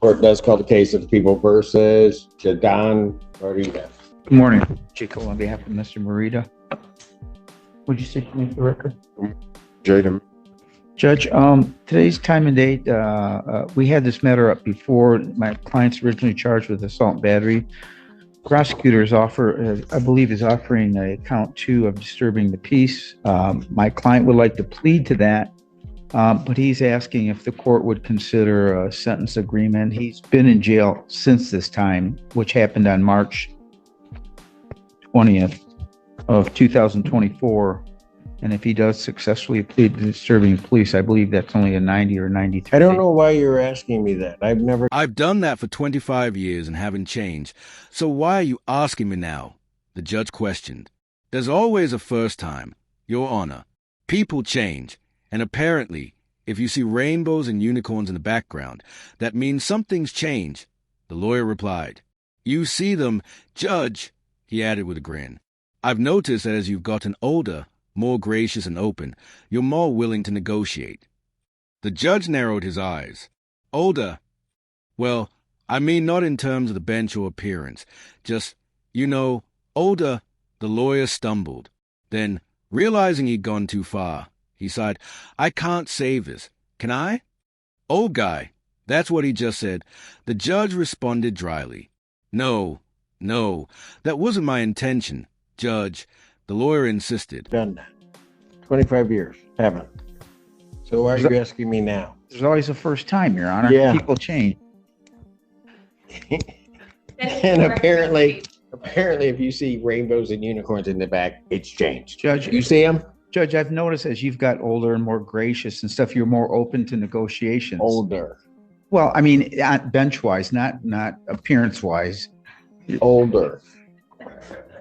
Court does call the case of the people versus Jadon Morita. Good morning, Chico, on behalf of Mr. Morita. Would you say to me for the record? Jadon. Judge, today's time and date, we had this matter up before. My client's originally charged with assault and battery. Prosecutors I believe is offering a count 2 of disturbing the peace. My client would like to plead to that, but he's asking if the court would consider a sentence agreement. He's been in jail since this time, which happened on March 20th of 2024. And if he does successfully plead to disturbing the police, I believe that's only a 90 or 93. I don't know why you're asking me that. I've done that for 25 years and haven't changed. So why are you asking me now? The judge questioned. There's always a first time, Your Honor. People change. And apparently, if you see rainbows and unicorns in the background, that means something's changed. The lawyer replied. You see them, Judge, he added with a grin. I've noticed that as you've gotten older, more gracious and open, you're more willing to negotiate. The judge narrowed his eyes. Older? Well, I mean not in terms of the bench or appearance. Just, older, the lawyer stumbled. Then, realizing he'd gone too far, he sighed, I can't save this. Can I? Old guy. That's what he just said. The judge responded dryly. No, that wasn't my intention, Judge. The lawyer insisted. Done that. 25 years. Haven't. So why are you asking me now? There's always a first time, Your Honor. Yeah. People change. And apparently, if you see rainbows and unicorns in the back, it's changed. Judge, You see them? Judge, I've noticed as you've got older and more gracious and stuff, you're more open to negotiations. Older. Well, I mean, bench-wise, not appearance-wise. Older.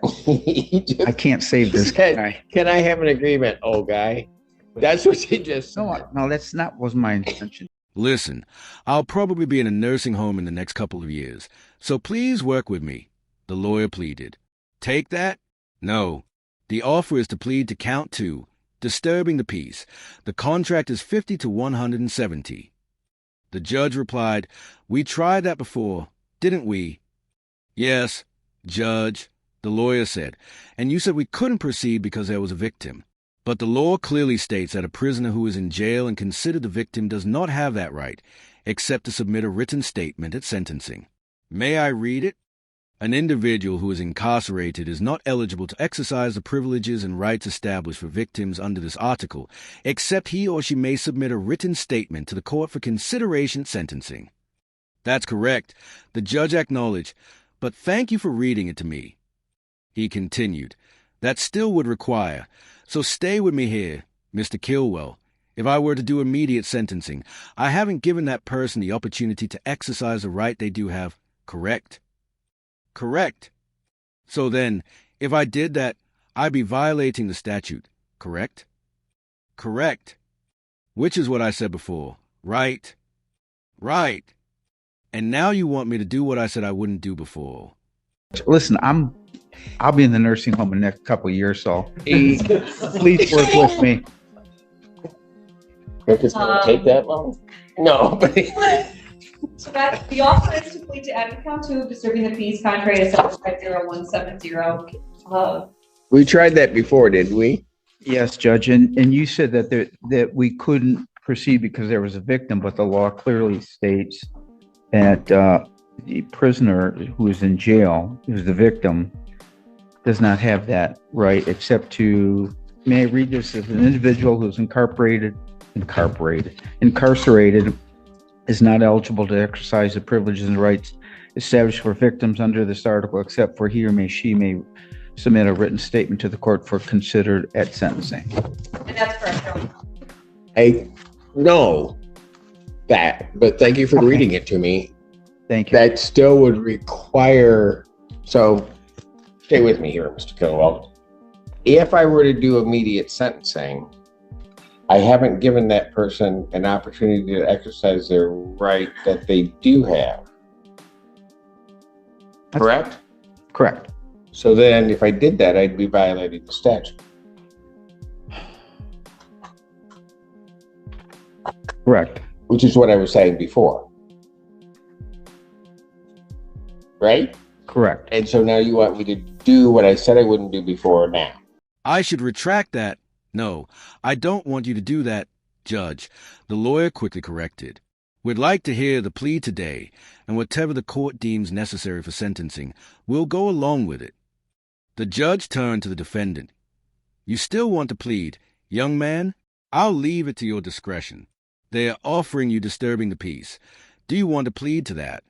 I can't save this guy. Can I have an agreement, old guy? That's what he just said. No, was my intention. Listen, I'll probably be in a nursing home in the next couple of years, so please work with me, the lawyer pleaded. Take that? No. The offer is to plead to count 2, disturbing the peace. The contract is 50 to 170. The judge replied, We tried that before, didn't we? Yes, Judge, the lawyer said, and you said we couldn't proceed because there was a victim. But the law clearly states that a prisoner who is in jail and considered the victim does not have that right, except to submit a written statement at sentencing. May I read it? An individual who is incarcerated is not eligible to exercise the privileges and rights established for victims under this article, except he or she may submit a written statement to the court for consideration at sentencing. That's correct. The judge acknowledged, but thank you for reading it to me. He continued, that still would require, so stay with me here, Mr. Kilwell. If I were to do immediate sentencing, I haven't given that person the opportunity to exercise the right they do have, correct? Correct. So then, if I did that, I'd be violating the statute, correct? Correct. Which is what I said before, right? Right. And now you want me to do what I said I wouldn't do before. Listen, I'll be in the nursing home in the next couple of years, so please work with me. If it's going to take that long? No, but So that the offer is to plead to add to count 2 of disturbing the peace, contrary to 750170. we tried that before, didn't we? Yes, Judge, and you said that we couldn't proceed because there was a victim, but the law clearly states that the prisoner who is in jail, who's the victim, does not have that right, except to, may I read this, as an individual who's incarcerated, is not eligible to exercise the privileges and rights established for victims under this article, except for he or she may submit a written statement to the court for considered at sentencing. And that's correct. I know that, but thank you for reading it to me. Thank you. That still would require, so stay with me here, Mr. Kilwell. If I were to do immediate sentencing, I haven't given that person an opportunity to exercise their right that they do have. Correct? Correct. So then if I did that, I'd be violating the statute. Correct. Which is what I was saying before. right? Correct. And so now you want me to do what I said I wouldn't do before now. I should retract that. No, I don't want you to do that, Judge. The lawyer quickly corrected. We'd like to hear the plea today, and whatever the court deems necessary for sentencing, we'll go along with it. The judge turned to the defendant. You still want to plead? Young man, I'll leave it to your discretion. They are offering you disturbing the peace. Do you want to plead to that?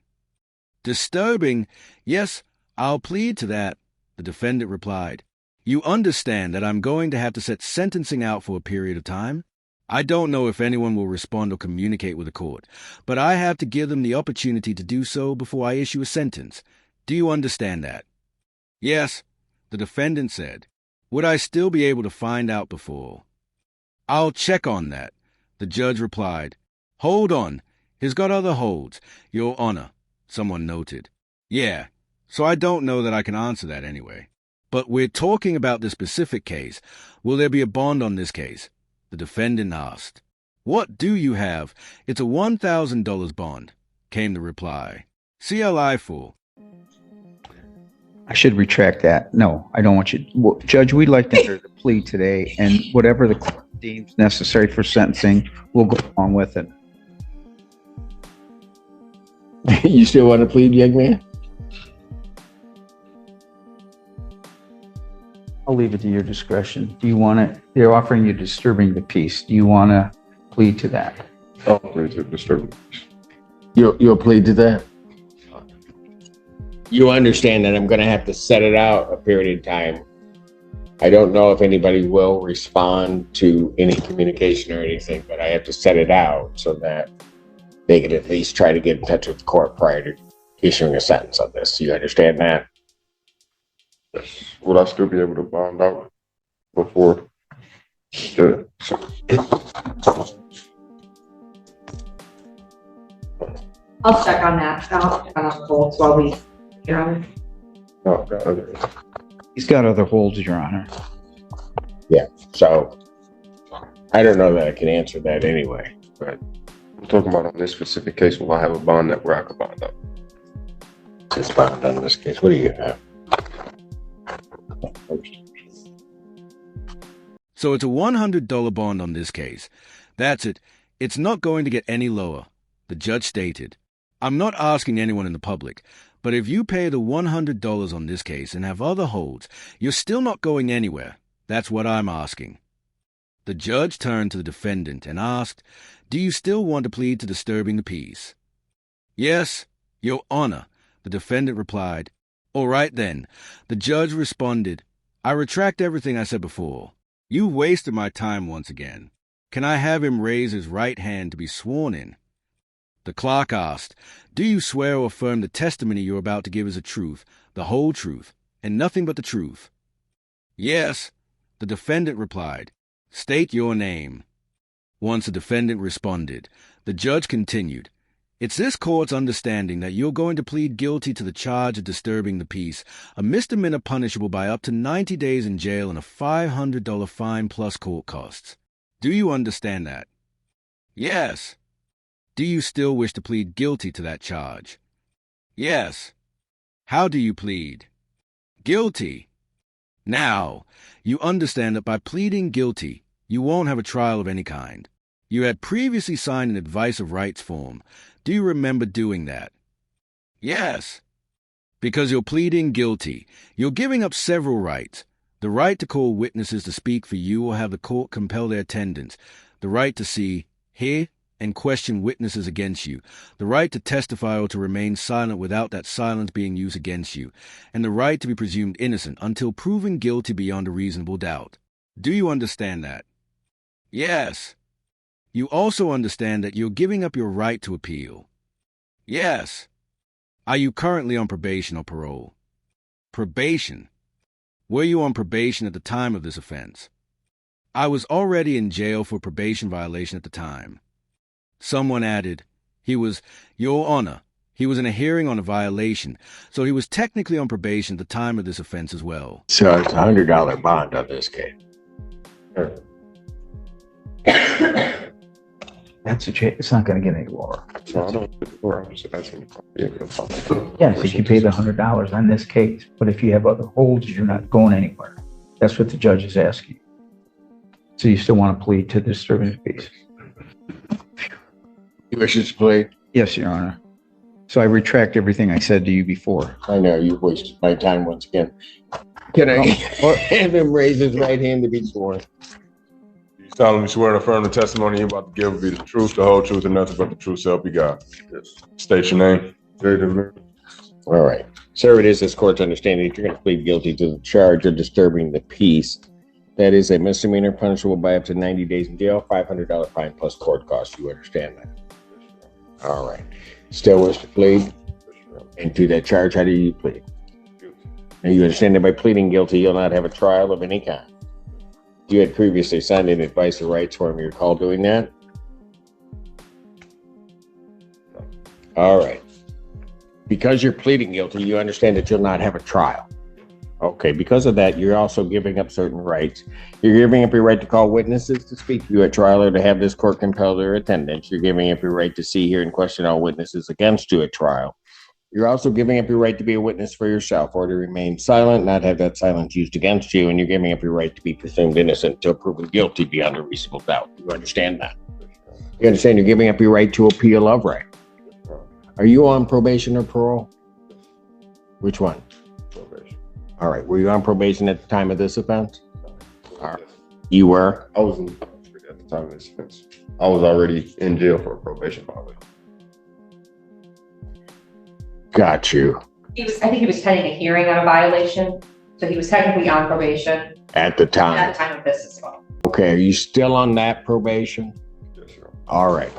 Disturbing? Yes, I'll plead to that, the defendant replied. You understand that I'm going to have to set sentencing out for a period of time? I don't know if anyone will respond or communicate with the court, but I have to give them the opportunity to do so before I issue a sentence. Do you understand that? Yes, the defendant said. Would I still be able to find out before? I'll check on that, the judge replied. Hold on, he's got other holds, Your Honor, someone noted. Yeah, so I don't know that I can answer that anyway. But we're talking about this specific case. Will there be a bond on this case? The defendant asked. What do you have? It's a $1,000 bond, came the reply. CLI for. I should retract that. No, I don't want you. Well, Judge, we'd like to hear the plea today, and whatever the court deems necessary for sentencing, we'll go along with it. You still want to plead, young man? I'll leave it to your discretion. Do you want it? They're offering you disturbing the peace. Do you want to plead to that? I'll plead to disturbing the peace. You'll plead to that? You understand that I'm going to have to set it out a period of time. I don't know if anybody will respond to any communication or anything, but I have to set it out so that they can at least try to get in touch with the court prior to issuing a sentence on this. You understand that? Yes. Will I still be able to bond out before? Yeah. I'll check on that. I'll check on the holds while we, No, okay. He's got other holds, Your Honor. So I don't know that I can answer that anyway. Right. I'm talking about on this specific case, will I have a bond that where I could bond out? It's bond on this case. What do you have? So it's a $100 bond on this case. That's it. It's not going to get any lower, the judge stated. I'm not asking anyone in the public, but if you pay the $100 on this case and have other holds, you're still not going anywhere. That's what I'm asking. The judge turned to the defendant and asked, Do you still want to plead to disturbing the peace? Yes, Your Honor, the defendant replied. All right then, the judge responded. I retract everything I said before. You wasted my time once again. Can I have him raise his right hand to be sworn in? The clerk asked, Do you swear or affirm the testimony you're about to give is the truth, the whole truth, and nothing but the truth? Yes, the defendant replied. State your name. Once the defendant responded, the judge continued, It's this court's understanding that you're going to plead guilty to the charge of disturbing the peace, a misdemeanor punishable by up to 90 days in jail and a $500 fine plus court costs. Do you understand that? Yes. Do you still wish to plead guilty to that charge? Yes. How do you plead? Guilty. Now, you understand that by pleading guilty, you won't have a trial of any kind. You had previously signed an advice of rights form. Do you remember doing that? Yes. Because you're pleading guilty, you're giving up several rights. The right to call witnesses to speak for you or have the court compel their attendance. The right to see, hear, and question witnesses against you. The right to testify or to remain silent without that silence being used against you. And the right to be presumed innocent until proven guilty beyond a reasonable doubt. Do you understand that? Yes. You also understand that you're giving up your right to appeal. Yes. Are you currently on probation or parole? Probation. Were you on probation at the time of this offense? I was already in jail for probation violation at the time. Someone added, he was, Your Honor, he was in a hearing on a violation, so he was technically on probation at the time of this offense as well. So it's a $100 bond on this case. It's not going to get any lower. No, I don't, I'm just asking. Yes, if you pay the $100 on this case, but if you have other holds, you're not going anywhere. That's what the judge is asking. So you still want to plead to disturbing the peace? You wish to plead? Yes, Your Honor. So I retract everything I said to you before. I know, you wasted my time once again. Can I have him raise his right hand to be sworn? You solemnly swear and affirm the testimony you're about to give will be the truth, the whole truth, and nothing but the truth, so help you God. Yes. State your name. All right. Sir, it is this court's understanding that you're going to plead guilty to the charge of disturbing the peace. That is a misdemeanor punishable by up to 90 days in jail, $500 fine plus court costs. You understand that? All right. Still wish to plead? And to that charge, how do you plead? Now, you understand that by pleading guilty, you'll not have a trial of any kind. You had previously signed an advice of rights form. You recall doing that? All right. Because you're pleading guilty, you understand that you'll not have a trial. Okay, because of that, you're also giving up certain rights. You're giving up your right to call witnesses to speak to you at trial or to have this court compel their attendance. You're giving up your right to see, hear, and question all witnesses against you at trial. You're also giving up your right to be a witness for yourself or to remain silent, not have that silence used against you, and you're giving up your right to be presumed innocent until proven guilty beyond a reasonable doubt. You understand that? You understand you're giving up your right to appeal of right. Are you on probation or parole? Which one? All right. Were you on probation at the time of this offense? All right. You were? I was in at the time of this offense. I was already in jail for a probation violation. Got you. I think he was pending a hearing on a violation, so he was technically on probation At the at time. the time of this as well. Okay. Are you still on that probation? Yes, sir. All right.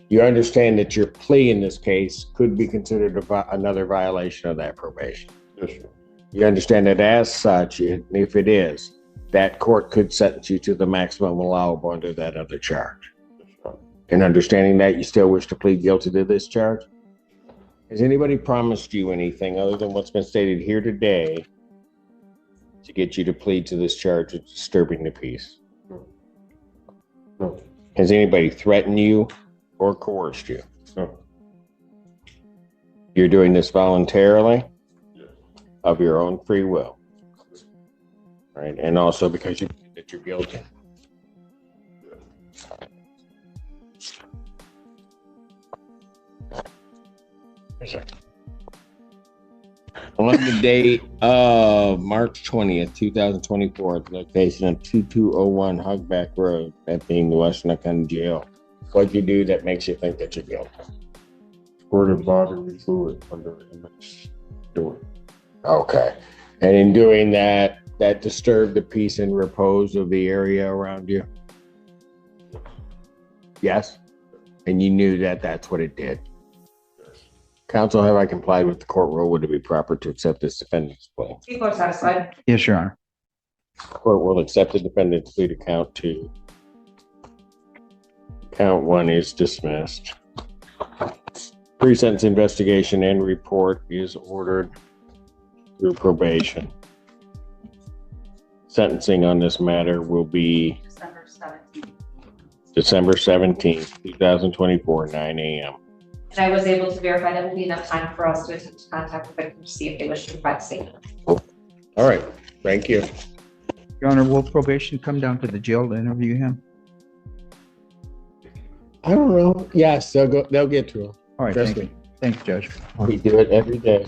You understand that your plea in this case could be considered another violation of that probation. Yes, sir. You understand that as such, if it is, that court could sentence you to the maximum allowable under that other charge. Yes, sir. And understanding that, you still wish to plead guilty to this charge? Has anybody promised you anything other than what's been stated here today to get you to plead to this charge of disturbing the peace? No. Has anybody threatened you or coerced you? No. You're doing this voluntarily? Yes. Of your own free will, right? And also because you believe that you're guilty. On the date of March 20th, 2024, at the location of 2201 Hogback Road, that being the Western County Jail, what'd you do that makes you think that you're guilty? Squirted bodily fluid under the inmate's door. Okay. And in doing that, that disturbed the peace and repose of the area around you? Yes? And you knew that that's what it did? Yes. Counsel, have I complied with the court rule? Would it be proper to accept this defendant's plea? People are satisfied. Yes, Your Honor. Court will accept the defendant's plea to count two. Count one is dismissed. Pre-sentence investigation and report is ordered through probation. Sentencing on this matter will be December 17th, 2024, 9 a.m. And I was able to verify that will be enough time for us to attempt contact the victim to see if they wish to provide a statement. All right. Thank you. Your Honor, will probation come down to the jail to interview him? I don't know. Yes, they'll get to him. All right, Trust thank me. you. Thank you, Judge. We do it every day.